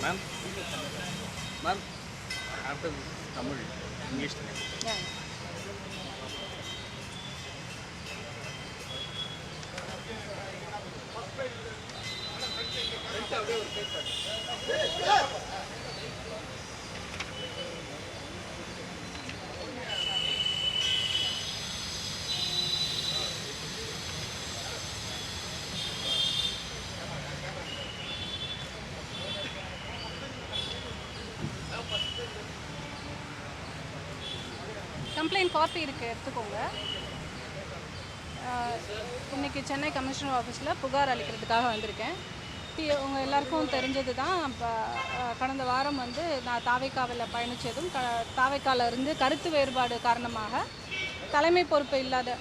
Ma'am, ma'am, after Tamil, English. Yeah. Complaint copy இருக்குது, எடுத்துக்கோங்க. இன்றைக்கி சென்னை கமிஷனர் ஆஃபீஸில் புகார் அளிக்கிறதுக்காக வந்திருக்கேன். உங்கள் எல்லாருக்கும் தெரிஞ்சது தான். இப்போ கடந்த வாரம் வந்து நான் தாவேக்காவில் பயணித்ததும் தாவேக்காவில் இருந்து கருத்து வேறுபாடு காரணமாக தலைமை பொறுப்பு இல்லாத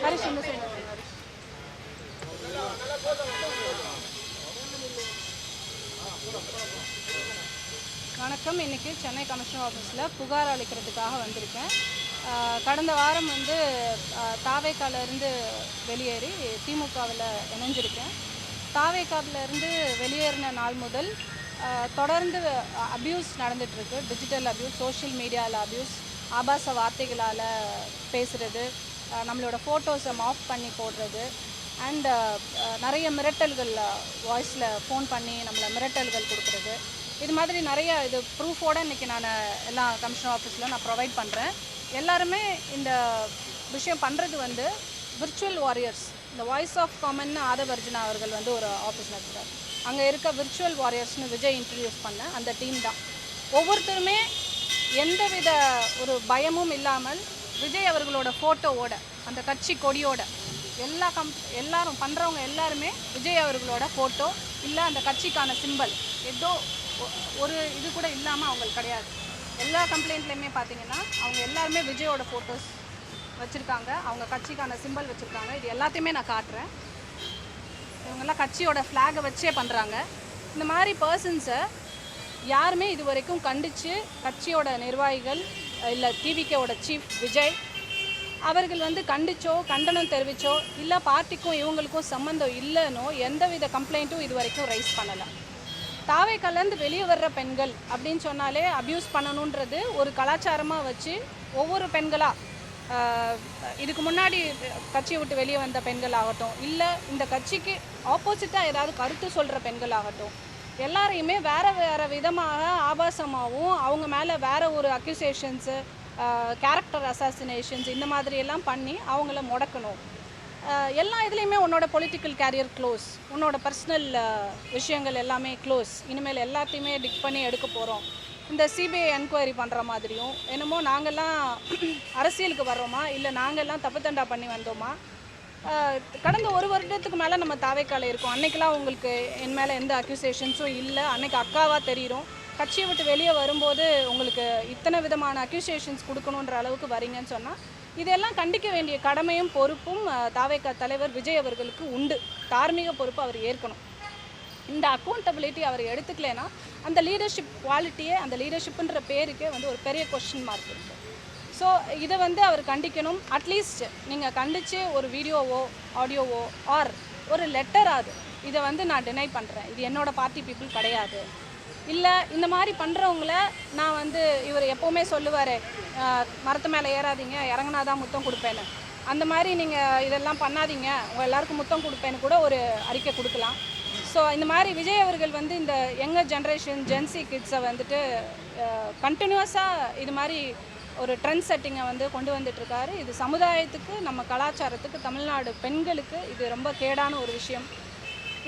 ஹரிஷ் இந்த சைடு. வணக்கம். இன்றைக்கி சென்னை கமிஷனர் ஆஃபீஸில் புகார் அளிக்கிறதுக்காக வந்திருக்கேன். கடந்த வாரம் வந்து தாவேக்காவிலேருந்து வெளியேறி திமுகவில் இணைஞ்சிருக்கேன். தாவேக்காவிலேருந்து வெளியேறின நாள் முதல் தொடர்ந்து அப்யூஸ் நடந்துகிட்ருக்கு. டிஜிட்டல் அப்யூஸ், சோஷியல் மீடியாவில் அப்யூஸ், ஆபாச வார்த்தைகளால் பேசுகிறது, நம்மளோட ஃபோட்டோஸை மாஃப் பண்ணி போடுறது, அண்ட் நிறைய மிரட்டல்கள், வாய்ஸில் ஃபோன் பண்ணி நம்மளை மிரட்டல்கள் கொடுக்குறது. இது மாதிரி நிறைய இது ப்ரூஃபோடு இன்றைக்கி நான் எல்லா கமிஷனர் ஆஃபீஸில் நான் ப்ரொவைட் பண்ணுறேன். எல்லாருமே இந்த விஷயம் பண்ணுறது வந்து விர்ச்சுவல் வாரியர்ஸ். இந்த வாய்ஸ் ஆஃப் காமன் ஆதவர்ஜுனா அவர்கள் வந்து ஒரு ஆஃபீஸ் நடத்துகிறார். அங்கே இருக்க விர்ச்சுவல் வாரியர்ஸ்னு விஜய் இன்ட்ரடியூஸ் பண்ண அந்த டீம் தான். ஒவ்வொருத்தருமே எந்தவித ஒரு பயமும் இல்லாமல் விஜய் அவர்களோட ஃபோட்டோவோட, அந்த கட்சி கொடியோட, எல்லாரும் பண்ணுறவங்க எல்லாருமே விஜய் அவர்களோட ஃபோட்டோ இல்லை அந்த கட்சிக்கான சிம்பல் ஏதோ ஒரு இது கூட இல்லாமல் அவங்களுக்கு கிடையாது. எல்லா கம்ப்ளைண்ட்லேயுமே பார்த்தீங்கன்னா அவங்க எல்லாருமே விஜயோட ஃபோட்டோஸ் வச்சுருக்காங்க, அவங்க கட்சிக்கான சிம்பல் வச்சுருக்காங்க. இது எல்லாத்தையுமே நான் காட்டுறேன். இவங்கெல்லாம் கட்சியோட ஃப்ளாகை வச்சே பண்ணுறாங்க. இந்த மாதிரி பர்சன்ஸை யாருமே இது வரைக்கும் கண்டித்து கட்சியோட நிர்வாகிகள் இல்லை டிவிகேவோட சீஃப் விஜய் அவர்கள் வந்து கண்டிச்சோ கண்டனம் தெரிவித்தோ இல்லை பார்ட்டிக்கும் இவங்களுக்கும் சம்மந்தம் இல்லைன்னோ எந்தவித கம்ப்ளைண்ட்டும் இது வரைக்கும் ரைஸ் பண்ணலை. தாவேக்காலேருந்து வெளியே வர்ற பெண்கள் அப்படின்னு சொன்னாலே அப்யூஸ் பண்ணணுன்றது ஒரு கலாச்சாரமாக வச்சு ஒவ்வொரு பெண்களாக இதுக்கு முன்னாடி கட்சியை விட்டு வெளியே வந்த பெண்கள் ஆகட்டும், இல்லை இந்த கட்சிக்கு ஆப்போசிட்டாக ஏதாவது கருத்து சொல்கிற பெண்கள் ஆகட்டும், எல்லாரையுமே வேறு விதமாக ஆபாசமாகவும் அவங்க மேலே வேறு ஒரு அக்யூசேஷன்ஸு, கேரக்டர் அசாசினேஷன்ஸ் இந்த மாதிரியெல்லாம் பண்ணி அவங்கள முடக்கணும். எல்லா இதுலேயுமே உன்னோட பொலிட்டிக்கல் கேரியர் க்ளோஸ், உன்னோட பர்சனல் விஷயங்கள் எல்லாமே க்ளோஸ், இனிமேல் எல்லாத்தையுமே டிக் பண்ணி எடுக்க போகிறோம். இந்த சிபிஐ என்கொயரி பண்ணுற மாதிரியும் என்னமோ நாங்கள்லாம் அரசியலுக்கு வர்றோமா, இல்லை நாங்கள்லாம் தப்பு தண்டா பண்ணி வந்தோமா. கடந்த ஒரு வருடத்துக்கு மேலே நம்ம தாவேக்கால இருக்கோம். அன்றைக்கெலாம் உங்களுக்கு என் மேலே எந்த அக்யூசேஷன்ஸும் இல்லை. அன்றைக்கி அக்காவாக தெரியும். கட்சியை விட்டு வெளியே வரும்போது உங்களுக்கு இத்தனை விதமான அக்யூசேஷன்ஸ் கொடுக்கணுன்ற அளவுக்கு வரீங்கன்னு சொன்னால் இதெல்லாம் கண்டிக்க வேண்டிய கடமையும் பொறுப்பும் தாவேக்கா தலைவர் விஜய் அவர்களுக்கு உண்டு. தார்மீக பொறுப்பு அவர் ஏற்கணும். இந்த அக்கௌண்டபிலிட்டி அவர் எடுத்துக்கலைன்னா அந்த லீடர்ஷிப் குவாலிட்டியே, அந்த லீடர்ஷிப்புன்ற பேருக்கே வந்து ஒரு பெரிய கொஸ்டின் மார்க் இருக்குது. ஸோ இதை வந்து அவர் கண்டிக்கணும். அட்லீஸ்ட் நீங்கள் கண்டித்து ஒரு வீடியோவோ ஆடியோவோ ஆர் ஒரு லெட்டராது இதை வந்து நான் டினை பண்ணுறேன், இது என்னோடய பார்ட்டி பீப்புள் கிடையாது, இல்லை இந்த மாதிரி பண்ணுறவங்கள நான் வந்து இவர் எப்போவுமே சொல்லுவார், மரத்து மேலே ஏறாதீங்க, இறங்கினா தான் முத்தம் கொடுப்பேன்னு, அந்த மாதிரி நீங்கள் இதெல்லாம் பண்ணாதீங்க, உங்கள் எல்லாருக்கும் முத்தம் கொடுப்பேன்னு கூட ஒரு அறிக்கை கொடுக்கலாம். ஸோ இந்த மாதிரி விஜய் அவர்கள் வந்து இந்த யங்கர் ஜென்ரேஷன் ஜென்சி கிட்ஸை வந்துட்டு கண்டினியூஸாக இது மாதிரி ஒரு ட்ரெண்ட் செட்டிங்கை வந்து கொண்டு வந்துட்டுருக்காரு. இது சமுதாயத்துக்கு, நம்ம கலாச்சாரத்துக்கு, தமிழ்நாடு பெண்களுக்கு இது ரொம்ப கேடான ஒரு விஷயம்.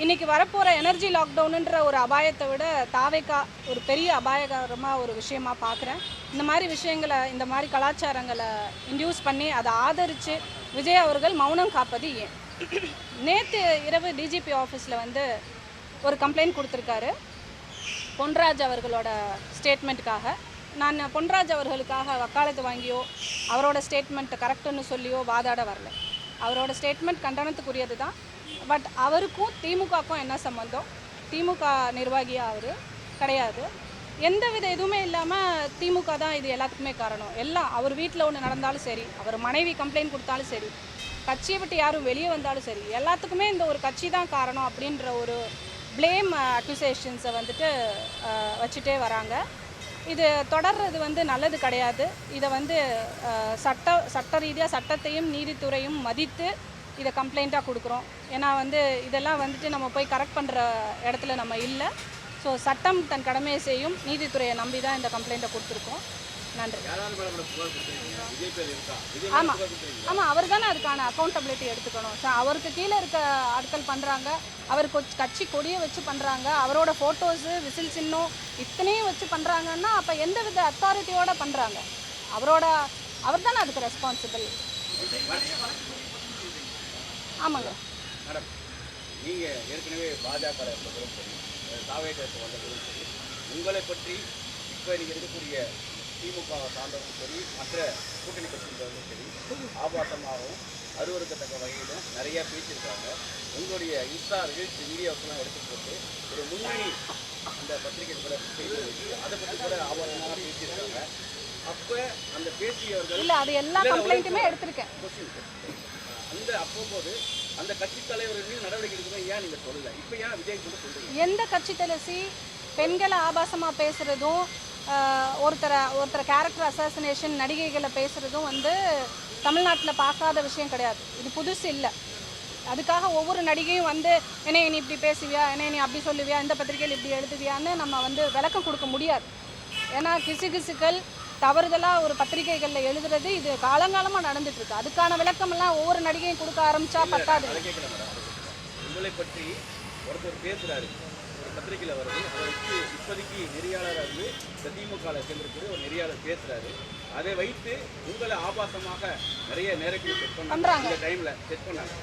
இன்றைக்கி வரப்போகிற எனர்ஜி லாக்டவுனுன்ற ஒரு அபாயத்தை விட தாவேக்கா ஒரு பெரிய அபாயகரமாக ஒரு விஷயமாக பார்க்குறேன். இந்த மாதிரி விஷயங்களை, இந்த மாதிரி கலாச்சாரங்களை இன்டியூஸ் பண்ணி அதை ஆதரித்து விஜய் அவர்கள் மௌனம் காப்பது ஏன்? நேற்று இரவு டிஜிபி ஆஃபீஸில் வந்து ஒரு கம்ப்ளைண்ட் கொடுத்துருக்காரு பொன்ராஜ் அவர்களோட ஸ்டேட்மெண்ட்டுக்காக. நான் பொன்ராஜ் அவர்களுக்காக வக்காலத்து வாங்கியோ அவரோட ஸ்டேட்மெண்ட் கரெக்டுன்னு சொல்லியோ வாதாட வரல. அவரோட ஸ்டேட்மெண்ட் கண்டனத்துக்குரியது தான். பட் அவருக்கும் திமுகவுக்கும் என்ன சம்மந்தம்? திமுக நிர்வாகியாக அவர் கிடையாது. எந்தவித எதுவுமே இல்லாமல் திமுக தான் இது எல்லாத்துக்குமே காரணம். எல்லாம் அவர் வீட்டில் ஒன்று நடந்தாலும் சரி, அவர் மனைவி கம்ப்ளைண்ட் கொடுத்தாலும் சரி, கட்சியை விட்டு யாரும் வெளியே வந்தாலும் சரி, எல்லாத்துக்குமே இந்த ஒரு கட்சி தான் காரணம் அப்படின்ற ஒரு ப்ளேம் அக்யூசேஷன்ஸை வந்துட்டு வச்சுட்டே வராங்க. இது தொடர்றது வந்து நல்லது கிடையாது. இதை வந்து சட்ட ரீதியாக சட்டத்தையும் நீதித்துறையும் மதித்து இதை கம்ப்ளைண்ட்டாக கொடுக்குறோம். ஏன்னா வந்து இதெல்லாம் வந்துட்டு நம்ம போய் கரெக்ட் பண்ணுற இடத்துல நம்ம இல்லை. ஸோ சட்டம் தன் கடமையை செய்யும். நீதித்துறையை நம்பி தான் இந்த கம்ப்ளைண்ட்டை கொடுத்துருக்கோம். நன்றி. ஆமாம் ஆமாம், அவர் தானே அதுக்கான அக்கௌண்டபிலிட்டி எடுத்துக்கணும். ஸோ அவருக்கு கீழே இருக்க ஆட்கள் பண்ணுறாங்க, அவர் கட்சி கொடியை வச்சு பண்ணுறாங்க, அவரோட ஃபோட்டோஸு விசில் சின்னம் இத்தனையும் வச்சு பண்ணுறாங்கன்னா அப்போ எந்த வித அத்தாரிட்டியோடு பண்ணுறாங்க? அவர் தானே அதுக்கு ரெஸ்பான்சிபிள். ஆமாங்க மேடம், நீங்கள் ஏற்கனவே பாஜக தாவேக்கு வந்ததும் சரி, உங்களை பற்றி இப்போ நீங்கள் இருக்கக்கூடிய திமுக சார்ந்தவரும் சரி, மற்ற கூட்டணி கட்சிகளும் சரி, ஆபாசமாகவும் அருவருக்கத்தக்க வகையிலும் நிறையா பேசியிருக்காங்க. உங்களுடைய இன்ஸ்டா ரீல்ஸ் வீடியோக்கெல்லாம் எடுத்து போட்டு ஒரு முன்னணி அந்த பத்திரிகை கூட செய்து வச்சு அதை பற்றி கூட ஆபாசமாக பேசியிருக்காங்க. அப்போ அந்த பேசியவர்கள் இல்லை, அது எல்லா கம்ப்ளைண்ட்டுமே எடுத்திருக்கேன். அந்த அப்போது அந்த கட்சி தலைவர்கள் மீது நடவடிக்கை எடுக்கணும் ஏன் நீங்கள் சொல்லலை? இப்போ ஏன் விஜய் கூட சொல்றீங்க? எந்த கட்சி தலைசி பெண்களை ஆபாசமாக பேசுகிறதும், ஒருத்தரை கேரக்டர் அசாசினேஷன் நடிகைகளை பேசுகிறதும் வந்து தமிழ்நாட்டில் பார்க்காத விஷயம் கிடையாது. இது புதுசு இல்லை. அதுக்காக ஒவ்வொரு நடிகையும் வந்து என்னை நீ இப்படி பேசுவியா, என்னை நீ அப்படி சொல்லுவியா, இந்த பத்திரிகையில் இப்படி எழுதுவியான்னு நம்ம வந்து விளக்கம் கொடுக்க முடியாது. ஏன்னா கிசுகிசுக்கள் தவறுதலாக ஒரு பத்திரிகைகளில் எழுதுறது இது காலங்காலமாக நடந்துட்டுருக்கு. அதுக்கான விளக்கமெல்லாம் ஒவ்வொரு நடிகையும் கொடுக்க ஆரம்பித்தா பத்தாது. உங்களை பற்றி ஒருத்தர் பேசுகிறாரு, ஒரு பத்திரிகையில் வருது, அவருக்கு இப்போதைக்கு நெறியாளராக இருந்து இந்த திமுகவில் சேர்ந்திருக்கிற ஒரு நெறியாளர் பேசுகிறாரு. அதை வைத்து உங்களை ஆபாசமாக நிறைய நேரத்தில் செட் பண்ணுறாங்க. அந்த டைமில் செட் பண்ணாங்க.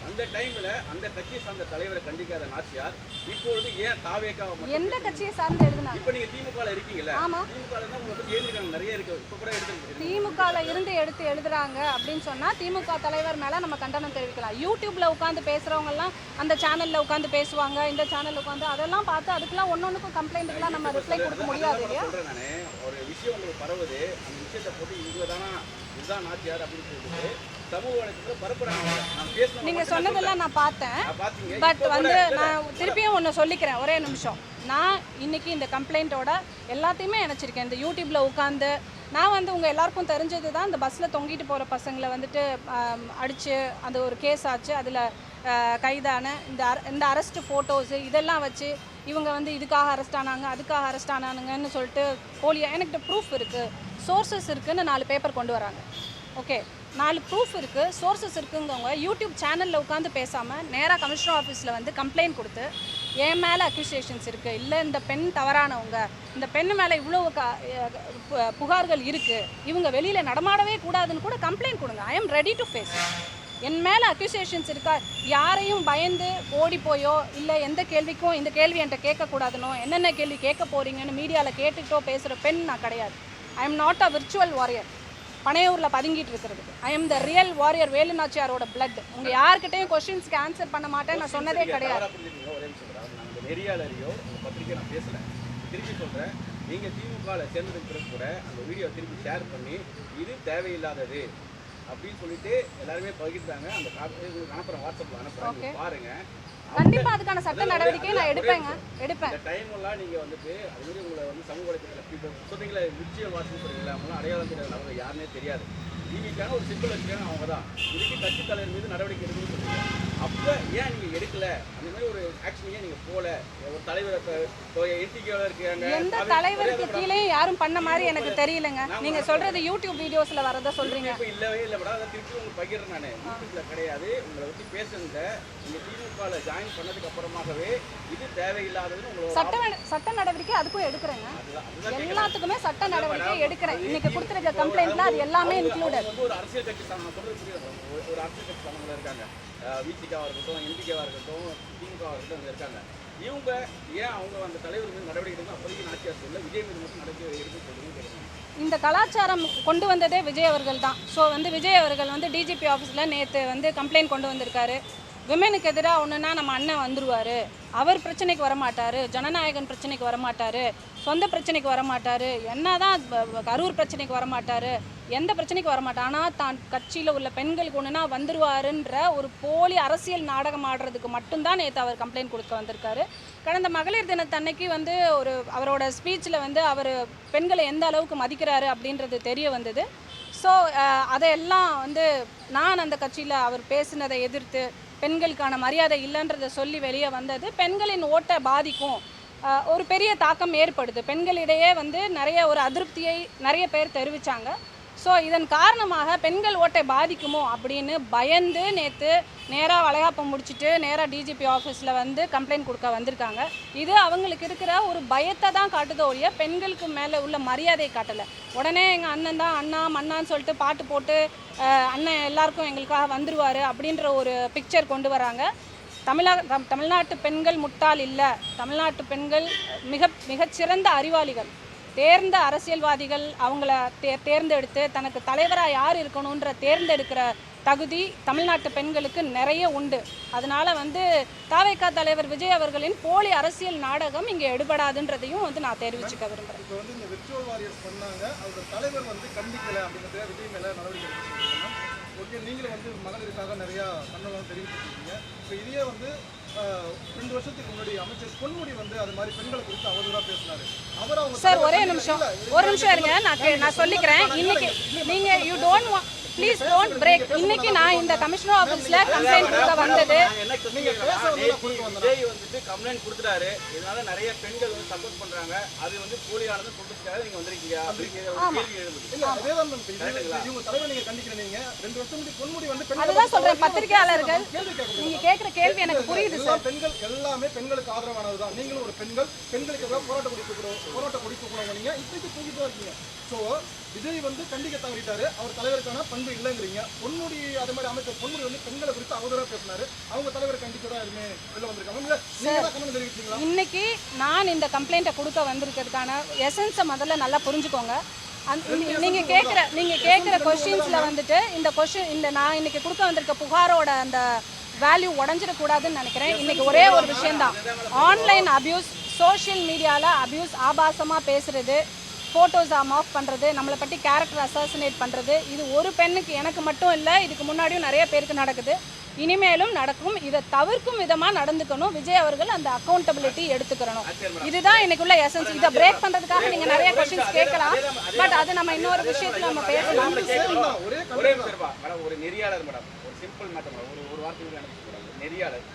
அந்த டைமில் அந்த கட்சியை சார்ந்த தலைவரை கண்டிக்காத நாச்சியார் இப்பொழுது ஏன் தாவேக்காக எந்த கட்சியை சார்ந்து எழுதுனாங்க? இப்போ நீங்கள் திமுகவில் இருக்கீங்களா? திமுகவில் தான் உங்களுக்கு எழுதிருக்காங்க, நிறைய இருக்கு. இப்போ கூட எடுத்து திமுகவில் இருந்து எடுத்து எழுதுறாங்க அப்படின்னு சொன்னால் திமுக தலைவர் மேலே நம்ம கண்டனம் தெரிவிக்கலாம். யூடியூப்பில் உட்காந்து பேசுகிறவங்கலாம் அந்த சேனலில் உட்காந்து பேசுவாங்க, இந்த சேனலில் உட்காந்து அதெல்லாம் பார்த்து அதுக்கெல்லாம் ஒன்னொன்றுக்கும் கம்ப்ளைண்ட்டுக்கெல்லாம் நம்ம ரிப்ளை கொடுக்க முடியாது இல்லையா? சொல்கிறேன் நான், ஒரு விஷயம் உங்களுக்கு பரவுது, அந்த விஷயத்தை போட்டு இவங்க தானா இதுதான் நாச்சியார் அப்படின்னு சொல்லிட்டு சமூக வலைத்தளத்தில் பரப்புறாங்க. நீங்கள் சொன்னதெல்லாம் நான் பார்த்தேன். பட் வந்து நான் திருப்பியும் ஒன்று சொல்லிக்கிறேன், ஒரே நிமிஷம். நான் இன்னைக்கு இந்த கம்ப்ளைண்ட்டோட எல்லாத்தையுமே நினச்சிருக்கேன். இந்த யூடியூப்பில் உட்காந்து நான் வந்து உங்கள் எல்லாருக்கும் தெரிஞ்சது தான், இந்த பஸ்ஸில் தொங்கிட்டு போகிற பசங்களை வந்துட்டு அடித்து அந்த ஒரு கேஸ் ஆச்சு, அதில் கைதான இந்த அரெஸ்ட் ஃபோட்டோஸு இதெல்லாம் வச்சு இவங்க வந்து இதுக்காக அரெஸ்ட் ஆனாங்க, அதுக்காக அரெஸ்ட் ஆனானுங்கன்னு சொல்லிட்டு போலியா எனக்கு ப்ரூஃப் இருக்குது, சோர்சஸ் இருக்குதுன்னு 4 பேப்பர் கொண்டு வராங்க. ஓகே, 4 ப்ரூஃப் இருக்குது, சோர்சஸ் இருக்குங்கவங்க யூடியூப் சேனலில் உட்காந்து பேசாமல் நேராக கமிஷனர் ஆஃபீஸில் வந்து கம்ப்ளைண்ட் கொடுத்து என் மேலே அக்யூசேஷன்ஸ் இருக்குது, இல்லை இந்த பெண் தவறானவங்க, இந்த பெண் மேலே இவ்வளோ புகார்கள் இருக்குது, இவங்க வெளியில் நடமாடவே கூடாதுன்னு கூட கம்ப்ளைண்ட் கொடுங்க. I am ready to face. என் மேலே அக்யூசேஷன்ஸ் இருக்கா, யாரையும் பயந்து ஓடி போயோ இல்லை எந்த கேள்விக்கும் இந்த கேள்வி என்கிட்ட கேட்கக்கூடாதுனோ, என்னென்ன கேள்வி கேட்க போகிறீங்கன்னு மீடியாவில் கேட்டுக்கிட்டோ பேசுகிற பெண் நான் கிடையாது. I am not a virtual warrior. பனையூரில் பதுங்கிட்டு இருக்கிறது. I am the real warrior, வேலுநாச்சியாரோட பிளட். உங்கள் யார்கிட்டையும் கொஸ்டின்ஸ்க்கு ஆன்சர் பண்ண மாட்டேன் நான் சொன்னதே கிடையாது. நெறியாளரையோ உங்கள் பத்திரிக்கை நான் பேசலை, திருப்பி சொல்கிறேன். நீங்கள் திமுகவில் சேர்ந்ததுக்கு கூட அந்த வீடியோ திருப்பி ஷேர் பண்ணி இது தேவையில்லாதது அப்படின்னு சொல்லிட்டு எல்லாருமே பகிர்ந்தாங்க. அந்த உங்களுக்கு அனுப்புகிறேன், வாட்ஸ்அப்பில் அனுப்புகிறேன், பாருங்கள். கண்டிப்பாக அதுக்கான சட்ட நடவடிக்கை நான் எடுப்பேன். இந்த டைம் எல்லாம் நீங்கள் வந்துட்டு அது மாதிரி உங்களை வந்து சமூக வலைத்தளத்தில் சொன்னீங்களா நிச்சயம் வாட்ஸ்அப் சொல்றீங்களா, அவங்களாம் அடையாளம் தெரியாது, அவங்க யாருன்னே தெரியாது. டிவிக்கான ஒரு சிம்பிள் வச்சுக்காங்க, அவங்க தான் இதுக்கு கட்சி தலைவர் மீது நடவடிக்கை எடுக்கணும்னு சொல்லுங்க. அப்போ ஏன் நீங்கள் எடுக்கல, அந்த மாதிரி ஒரு ஆக்ஷன் ஏன் நீங்கள் போல? ஒரு தலைவர் என்டிகேவில் இருக்காங்க, எந்த தலைவருக்கு கீழே யாரும் பண்ண மாதிரி எனக்கு தெரியலங்க. நீங்க சொல்றது யூடியூப் வீடியோஸ்ல வரத சொல்றீங்க. இப்போ இல்லவே இல்லை மேடம், அதை திருப்பி உங்களுக்கு பகிர்றேன் நான். யூடியூப்ல கிடையாது, உங்களை வச்சு பேசுங்க. நீங்கள் திமுகவில் ஜாயின் பண்ணதுக்கு அப்புறமாகவே இது தேவையில்லாததுன்னு உங்களோட சட்ட நடவடிக்கை அதுக்கும் எடுக்கிறேங்க. எல்லாத்துக்குமே சட்ட நடவடிக்கை எடுக்கிறேன். இன்னைக்கு கொடுத்துருக்க கம்ப்ளைண்ட்ல அது எல்லாமே இன்க்ளூடட். ஒரு அரசியல் கட்சி ஒரு அரசியல் கட்சி சார்ந்தவங்க இருக்காங்க, விசிகாவாக இருக்கட்டும், எம்பிகாவாக இருக்கட்டும், திமுகவாக இருக்கட்டும், அங்கே இருக்காங்க. இவங்க ஏன் அவங்க அந்த தலைவர் மீது நடவடிக்கை எடுக்கணும், அப்போதைக்கு நாச்சியார் சொல்ல விஜய் மீது மட்டும் நடவடிக்கை எடுக்க சொல்லுங்க. இந்த கலாச்சாரம் கொண்டு வந்ததே விஜய் அவர்கள் தான். ஸோ வந்து விஜய் அவர்கள் வந்து டிஜிபி ஆஃபீஸில் நேற்று வந்து கம்ப்ளைண்ட் கொண்டு வந்திருக்காரு. விமெனுக்கு எதிராக ஒன்றுனா நம்ம அண்ணன் வந்துருவார், அவர் பிரச்சனைக்கு வரமாட்டார், ஜனநாயகன் பிரச்சனைக்கு வரமாட்டார், சொந்த பிரச்சனைக்கு வரமாட்டார், என்ன தான் கரூர் பிரச்சனைக்கு வரமாட்டார், எந்த பிரச்சனைக்கு வரமாட்டார், ஆனால் தான் கட்சியில் உள்ள பெண்களுக்கு ஒன்றுனா வந்துருவாருன்ற ஒரு போலி அரசியல் நாடகம் ஆடுறதுக்கு மட்டும்தான் நேற்று அவர் கம்ப்ளைண்ட் கொடுக்க வந்திருக்காரு. கடந்த மகளிர் தினத்தன்னைக்கு வந்து அவரோட ஸ்பீச்சில் வந்து அவர் பெண்களை எந்த அளவுக்கு மதிக்கிறாரு அப்படின்றது தெரிய வந்தது. ஸோ அதையெல்லாம் வந்து நான் அந்த கட்சியில் அவர் பேசினதை எதிர்த்து பெண்களுக்கான மரியாதை இல்லைன்றதை சொல்லி வெளியே வந்தது பெண்களின் ஓட்டை பாதிக்கும், ஒரு பெரிய தாக்கம் ஏற்படுது. பெண்களிடையே வந்து நிறைய ஒரு அதிருப்தியை நிறைய பேர் தெரிவித்தாங்க. ஸோ இதன் காரணமாக பெண்கள் ஓட்டை பாதிக்குமோ அப்படின்னு பயந்து நேற்று நேராக வளைகாப்பம் முடிச்சுட்டு நேராக டிஜிபி ஆஃபீஸில் வந்து கம்ப்ளைண்ட் கொடுக்க வந்திருக்காங்க. இது அவங்களுக்கு இருக்கிற ஒரு பயத்தை தான் காட்டுதோ ஒழிய பெண்களுக்கு மேலே உள்ள மரியாதையை காட்டலை. உடனே எங்கள் அண்ணன் தான் அண்ணா மண்ணான்னு சொல்லிட்டு பாட்டு போட்டு அண்ணன் எல்லாருக்கும் எங்களுக்காக வந்துருவார் அப்படின்ற ஒரு பிக்சர் கொண்டு வராங்க. தமிழ்நாட்டு பெண்கள் முட்டாள் இல்லை, தமிழ்நாட்டு பெண்கள் மிகச்சிறந்த அறிவாளிகள், தேர்ந்த அரசியல்வாதிகள். அவங்கள தேர்ந்தெடுத்து தனக்கு தலைவராக யார் இருக்கணுன்ற தேர்ந்தெடுக்கிற தகுதி தமிழ்நாட்டு பெண்களுக்கு நிறைய உண்டு. அதனால் வந்து தாவேகா தலைவர் விஜய் அவர்களின் போலி அரசியல் நாடகம் இங்கே எடுபடாதுன்றதையும் வந்து நான் தெரிவிச்சுக்க விரும்புகிறேன். இப்போ வந்து இந்த விர்ச்சுவல் வாரியர்ஸ் பண்ணாங்க, அவங்க தலைவர் வந்து கண்டிக்கலை அப்படிங்கிறத விஜய் மேலே நடவடிக்கை எடுத்துருக்கீங்க. ஓகே, நீங்களும் வந்து மகளிருக்காக நிறையா கண்ணெல்லாம் தெரிவிச்சிருக்கீங்க. இப்போ இதையே வந்து 2 வருஷத்துக்கு முன்னாடி அமைச்சர் பொன்முடி வந்து அது மாதிரி பெண்களை குறித்து அவதூறாக பேசினாரு. அவர் அவங்க சார் ஒரு நிமிஷம் இருங்க, நான் சொல்லிக்கிறேன். இன்னைக்கு நீங்கள் you don't please don't break. இன்னைக்கு நான் இந்த கமிஷனர் ஆஃபீஸில் கம்ப்ளைண்ட் கொடுக்க வந்தது. விஜய் வந்துட்டு கம்ப்ளைண்ட் கொடுத்துட்டாரு, இதனால நிறைய பெண்கள் வந்து சப்போர்ட் பண்றாங்க, அது வந்து போலியானது சொல்றதுக்காக நீங்க வந்திருக்கீங்க அப்படிங்கிற ஒரு கேள்வி எழுதுது. இல்ல அதேதான் இவங்க தலைவர் நீங்க கண்டிக்கிறீங்க. 2 வருஷம் முன்னாடி பொன்முடி வந்து அதுதான் சொல்றேன், பத்திரிகையாளர்கள் நீங்க கேட்குற கேள்வி எனக்கு புரியுது சார். பெண்கள் எல்லாமே பெண்களுக்கு ஆதரவானதுதான். நீங்களும் ஒரு பெண்களுக்கு எல்லாம் போராட்ட கொடி தூக்குறவங்க நீங்க இப்படி தூக்கிட்டு தான் இருக்கீங்க. ஸோ விஜய் வந்து கண்டிக்க தவறிட்டாரு, அவர் தலைவருக்கான பண்பு இல்லைங்கிறீங்க. பொன்முடி அதே மாதிரி அமைச்சர் பொன்முடி வந்து பெண்களை குறித்து அவதூறாக பேசினாரு, அவங்க தலைவர் கண்டிக்கதான் எதுவுமே வெளில வந்திருக்காங்க. தெரிவிச்சீங்களா? இன்னைக்கு நான் இந்த கம்ப்ளைண்ட்டை கொடுக்க வந்திருக்கிறதுக்கான எசன்ஸை முதல்ல நல்லா புரிஞ்சுக்கோங்க. நீங்க கேட்குற கொஸ்டின்ஸில் வந்துட்டு இந்த நான் இன்னைக்கு கொடுக்க வந்திருக்க புகாரோட அந்த வேல்யூ உடஞ்சிடக்கூடாதுன்னு நினைக்கிறேன். இன்னைக்கு ஒரே ஒரு விஷயம்தான், ஆன்லைன் அபியூஸ், சோஷியல் மீடியாவில் அபியூஸ், ஆபாசமாக பேசுறது, ஃபோட்டோஸை மாஃப் பண்ணுறது, நம்மளை பற்றி கேரக்டர் அசாசினேட் பண்ணுறது, இது ஒரு பெண்ணுக்கு எனக்கு மட்டும் இல்லை, இதுக்கு முன்னாடியும் நிறைய பேருக்கு நடக்குது, இனிமேலும் நடக்கும். இதை தவிர்க்கும் விதமாக நடந்துக்கணும். விஜய் அவர்கள் அந்த அக்கௌண்டபிலிட்டி எடுத்துக்கிறணும். இதுதான் இன்னைக்குள்ள எசன்ஸ். இதை பிரேக் பண்ணுறதுக்காக நீங்கள் நிறைய கொஸ்டின்ஸ் கேட்கலாம், பட் அது நம்ம இன்னொரு விஷயத்தில் நம்ம பேசலாம். ஒரு நெறியாளர் மேடம், ஒரு சிம்பிள் மேட்டர் மேடம், ஒரு வார்த்தை நடக்கக்கூடாது. நெறியாளர்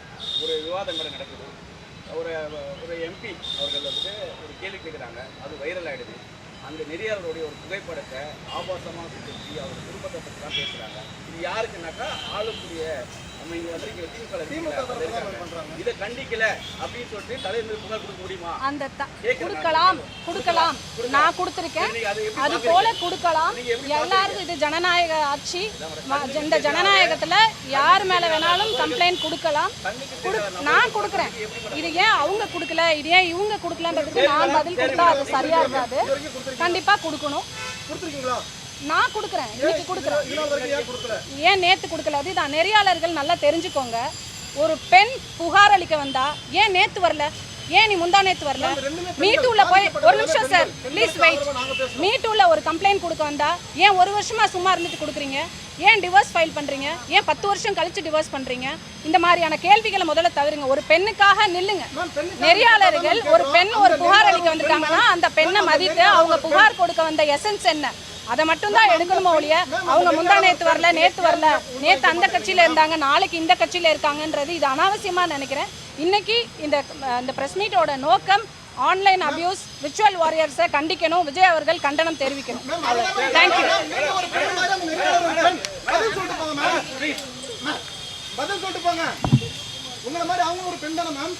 ஒரு விவாதம் மேடம் நடக்குது, ஒரு எம்பி அவர்கள் வந்துட்டு ஒரு கேள்வி கேட்குறாங்க, அது வைரல் ஆகிடுது. அந்த நெறியாளருடைய ஒரு புகைப்படத்தை ஆபாசமாக சுற்றி அவர் குடும்பத்தை பற்றி தான் பேசுகிறாங்க. இது யாருக்குனாக்கா ஆளுக்கூடிய நம்ம இங்கே வந்து திமுக இதை கண்டிக்கல அப்படின்னு சொல்லிட்டு தலைவர் புகார் கொடுக்க முடியுமா? அந்த கொடுக்கலாம் நான் கொடுத்துருக்கேன், அது போல கொடுக்கலாம். எல்லாருக்கும் இது ஜனநாயக ஆட்சி. இந்த ஜனநாயகத்தில் யார் மேலே வேணாலும் கம்ப்ளைண்ட் கொடுக்கலாம். நான் கொடுக்குறேன். இது ஏன் அவங்க கொடுக்கல, இது ஏன் இவங்க கொடுக்கலன்றதுக்கு நான் பதில் கொடுத்தா அது சரியா இருக்காது. கண்டிப்பாக கொடுக்கணும். நான் கொடுக்குறேன், இன்னைக்கு கொடுக்குறேன். ஏன் நேற்று கொடுக்கல? அதுதான் நெறியாளர்கள் நல்லா தெரிஞ்சுக்கோங்க. ஒரு பெண் புகார் அளிக்க வந்தா ஏன் நேற்று வரல, ஏன் நீ முந்தா நேற்று வரல? மீட்டூவில் போய் ஒரு நிமிஷம் சார் ப்ளீஸ் வெயிட். மீட்டூவில் ஒரு கம்ப்ளைண்ட் கொடுக்க வந்தா ஏன் 1 வருஷமா சும்மா இருந்துட்டு கொடுக்குறீங்க? ஏன் டிவோர்ஸ் ஃபைல் பண்ணுறீங்க? ஏன் 10 வருஷம் கழிச்சு டிவோர்ஸ் பண்ணுறீங்க? இந்த மாதிரியான கேள்விகளை முதல்ல தவிருங்க. ஒரு பெண்ணுக்காக நில்லுங்க. நெறியாளர்கள் ஒரு பெண் ஒரு புகார் அளிக்க வந்திருக்காங்கன்னா அந்த பெண்ணை மதித்து அவங்க புகார் கொடுக்க வந்த எசன்ஸ் என்ன அதை மட்டும்தான் எடுக்கணுமோ ஒழிய அவங்க முந்தா நேற்று வரல, நேற்று வரல, நேற்று அந்த கட்சியில் இருந்தாங்க, நாளைக்கு இந்த கட்சியில் இருக்காங்கன்றது இது அனாவசியமாக நினைக்கிறேன். இன்னைக்கு இந்த ப்ரெஸ் மீட்டோட நோக்கம் ஆன்லைன் அபியூஸ், விர்ச்சுவல் வாரியர்ஸை கண்டிக்கணும். விஜய் அவர்கள் கண்டனம் தெரிவிக்கணும். தேங்க்யூ. பதில் சொல்லிட்டு போங்க. உங்களை மாதிரி அவங்க ஒரு பெண் தானே மேம்?